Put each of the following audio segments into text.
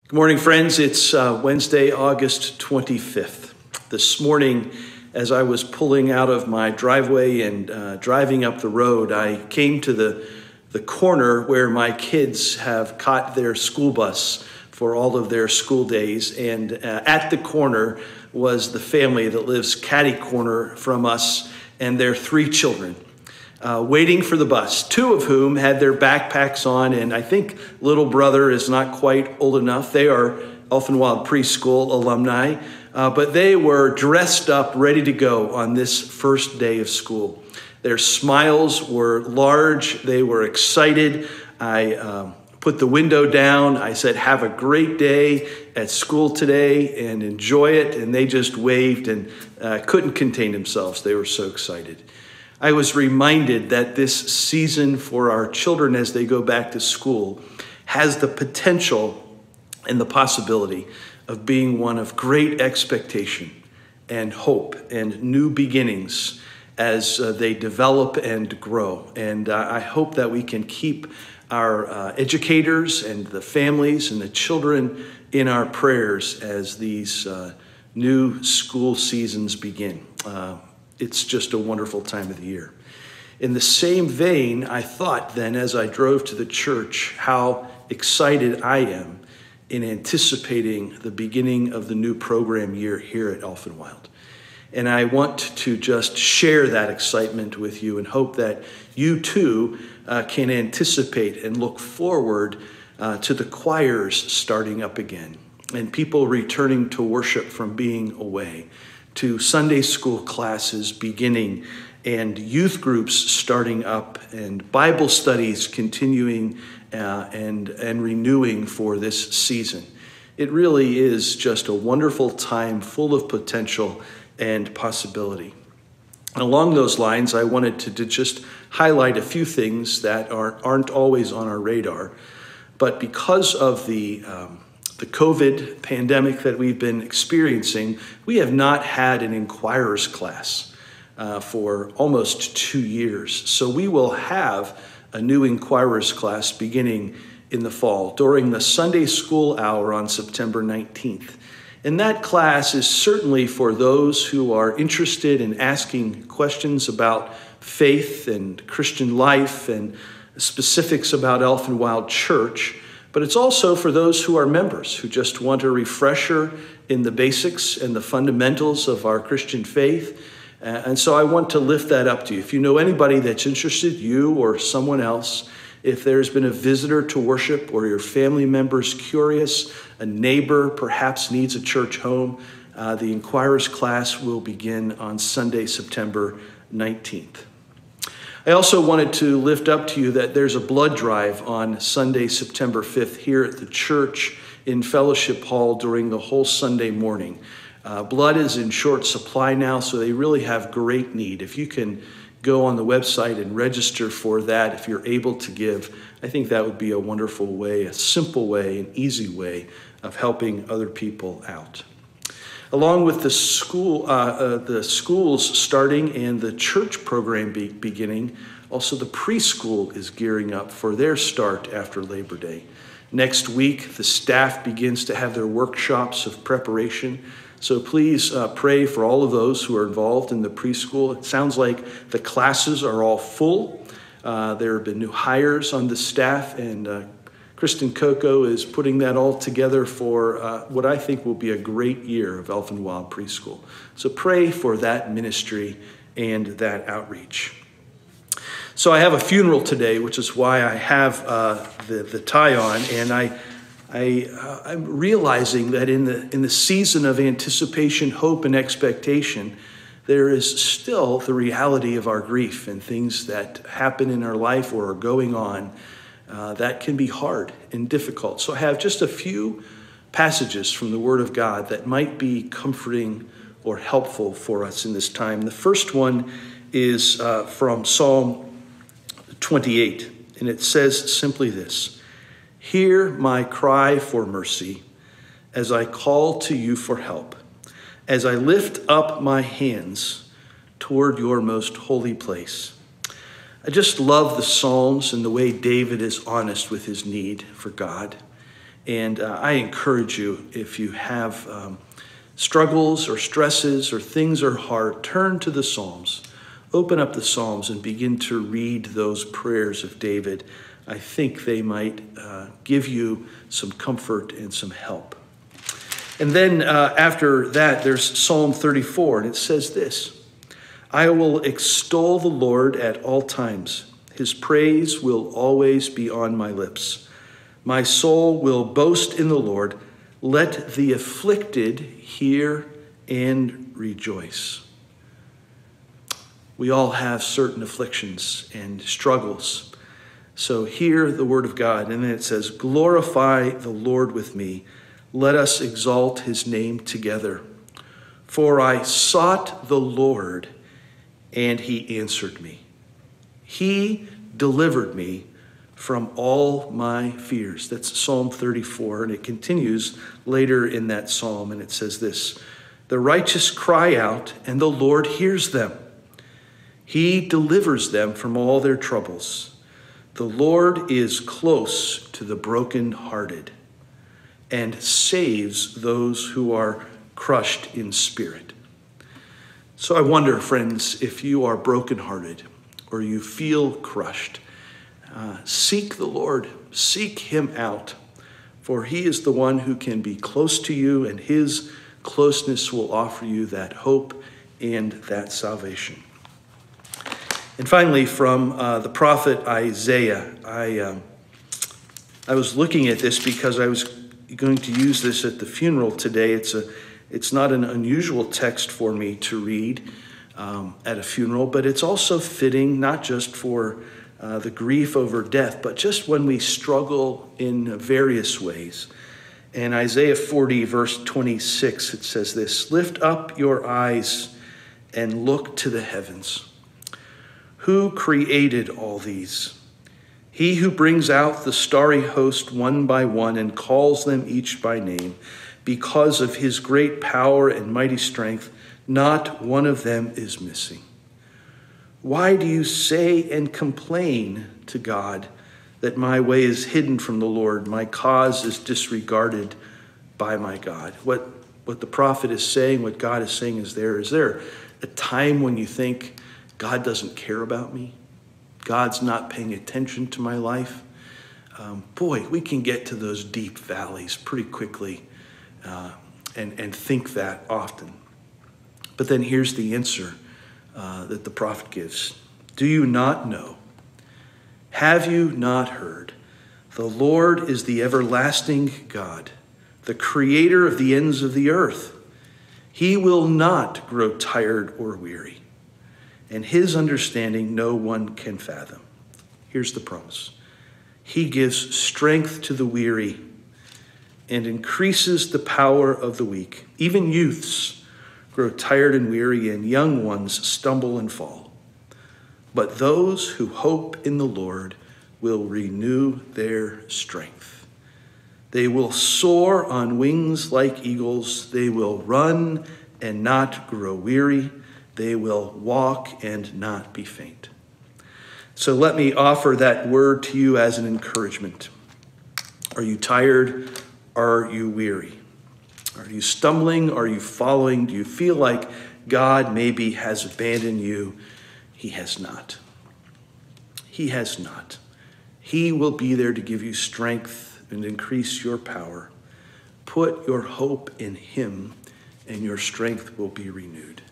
Good morning, friends. It's Wednesday, August 25th. This morning, as I was pulling out of my driveway and driving up the road, I came to the corner where my kids have caught their school bus for all of their school days. And at the corner was the family that lives catty-corner from us and their 3 children. Waiting for the bus, 2 of whom had their backpacks on, and I think little brother is not quite old enough. They are Elf and Wild preschool alumni, but they were dressed up, ready to go on this first day of school. Their smiles were large. They were excited. I put the window down. I said, "Have a great day at school today and enjoy it." And they just waved and couldn't contain themselves. They were so excited. I was reminded that this season for our children as they go back to school has the potential and the possibility of being one of great expectation and hope and new beginnings as they develop and grow. And I hope that we can keep our educators and the families and the children in our prayers as these new school seasons begin. It's just a wonderful time of the year. In the same vein, I thought then as I drove to the church how excited I am in anticipating the beginning of the new program year here at Elf and Wild. And I want to just share that excitement with you and hope that you too can anticipate and look forward to the choirs starting up again and people returning to worship from being away, to Sunday school classes beginning and youth groups starting up and Bible studies continuing and renewing for this season. It really is just a wonderful time full of potential and possibility. And along those lines, I wanted to just highlight a few things that aren't always on our radar, but because of the COVID pandemic that we've been experiencing, we have not had an inquirers class for almost 2 years. So we will have a new inquirers class beginning in the fall during the Sunday school hour on September 19th. And that class is certainly for those who are interested in asking questions about faith and Christian life and specifics about Elf and Wild Church. But it's also for those who are members, who just want a refresher in the basics and the fundamentals of our Christian faith. And so I want to lift that up to you. If you know anybody that's interested, you or someone else, if there's been a visitor to worship or your family member's curious, a neighbor perhaps needs a church home, the Inquirers class will begin on Sunday, September 19th. I also wanted to lift up to you that there's a blood drive on Sunday, September 5th here at the church in Fellowship Hall during the whole Sunday morning. Blood is in short supply now, so they really have great need. If you can go on the website and register for that, if you're able to give, I think that would be a wonderful way, a simple way, an easy way of helping other people out. Along with the schools starting and the church program beginning, also the preschool is gearing up for their start after Labor Day. Next week, the staff begins to have their workshops of preparation. So please pray for all of those who are involved in the preschool. It sounds like the classes are all full. There have been new hires on the staff, and Kristen Coco is putting that all together for what I think will be a great year of Elf and Wild Preschool. So pray for that ministry and that outreach. So I have a funeral today, which is why I have the tie on, and I'm realizing that in the season of anticipation, hope, and expectation, there is still the reality of our grief and things that happen in our life or are going on that can be hard and difficult. So I have just a few passages from the Word of God that might be comforting or helpful for us in this time. The first one is from Psalm 28, and it says simply this: "Hear my cry for mercy as I call to you for help, as I lift up my hands toward your most holy place." I just love the Psalms and the way David is honest with his need for God. And I encourage you, if you have struggles or stresses or things are hard, turn to the Psalms. Open up the Psalms and begin to read those prayers of David. I think they might give you some comfort and some help. And then after that, there's Psalm 34, and it says this: I will extol the Lord at all times. His praise will always be on my lips. My soul will boast in the Lord. Let the afflicted hear and rejoice. We all have certain afflictions and struggles. So hear the word of God. And then it says, glorify the Lord with me. Let us exalt his name together. For I sought the Lord, and he answered me. He delivered me from all my fears. That's Psalm 34, and it continues later in that psalm, and it says this: the righteous cry out, and the Lord hears them. He delivers them from all their troubles. The Lord is close to the brokenhearted and saves those who are crushed in spirit. So I wonder, friends, if you are brokenhearted or you feel crushed, seek the Lord, seek him out, for he is the one who can be close to you, and his closeness will offer you that hope and that salvation. And finally, from the prophet Isaiah, I was looking at this because I was going to use this at the funeral today. It's not an unusual text for me to read at a funeral, but it's also fitting not just for the grief over death, but just when we struggle in various ways. In Isaiah 40, verse 26, it says this: lift up your eyes and look to the heavens. Who created all these? He who brings out the starry host one by one and calls them each by name. Because of his great power and mighty strength, not one of them is missing. Why do you say and complain to God that my way is hidden from the Lord, my cause is disregarded by my God? What the prophet is saying, what God is saying is there a time when you think God doesn't care about me? God's not paying attention to my life? Boy, we can get to those deep valleys pretty quickly and think that often. But then here's the answer that the prophet gives. Do you not know? Have you not heard? The Lord is the everlasting God, the creator of the ends of the earth. He will not grow tired or weary, and his understanding no one can fathom. Here's the promise. He gives strength to the weary and increases the power of the weak. Even youths grow tired and weary, and young ones stumble and fall. But those who hope in the Lord will renew their strength. They will soar on wings like eagles. They will run and not grow weary. They will walk and not be faint. So let me offer that word to you as an encouragement. Are you tired? Are you weary? Are you stumbling? Are you following? Do you feel like God maybe has abandoned you? He has not. He has not. He will be there to give you strength and increase your power. Put your hope in him, and your strength will be renewed.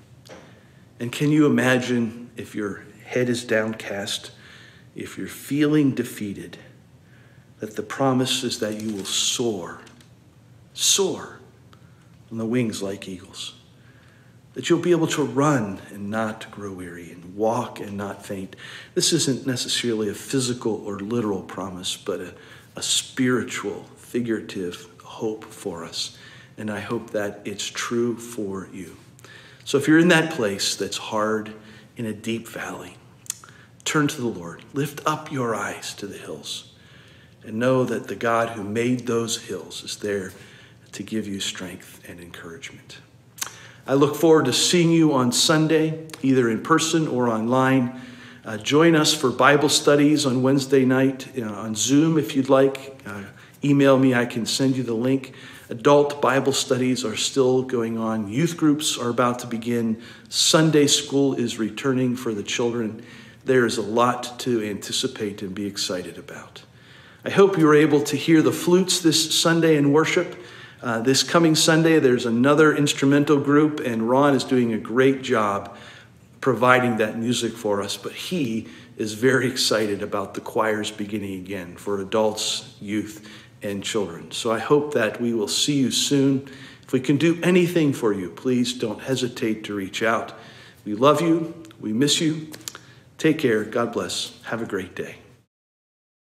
And can you imagine, if your head is downcast, if you're feeling defeated, that the promise is that you will soar on the wings like eagles, that you'll be able to run and not grow weary, and walk and not faint. This isn't necessarily a physical or literal promise, but a spiritual, figurative hope for us. And I hope that it's true for you. So if you're in that place that's hard, in a deep valley, turn to the Lord. Lift up your eyes to the hills and know that the God who made those hills is there to give you strength and encouragement. I look forward to seeing you on Sunday, either in person or online. Join us for Bible studies on Wednesday night on Zoom if you'd like. email me. I can send you the link. Adult Bible studies are still going on. Youth groups are about to begin. Sunday school is returning for the children. There is a lot to anticipate and be excited about. I hope you were able to hear the flutes this Sunday in worship. This coming Sunday, there's another instrumental group, and Ron is doing a great job providing that music for us. But he is very excited about the choirs beginning again for adults, youth, and children. So I hope that we will see you soon. If we can do anything for you, please don't hesitate to reach out. We love you. We miss you. Take care. God bless. Have a great day.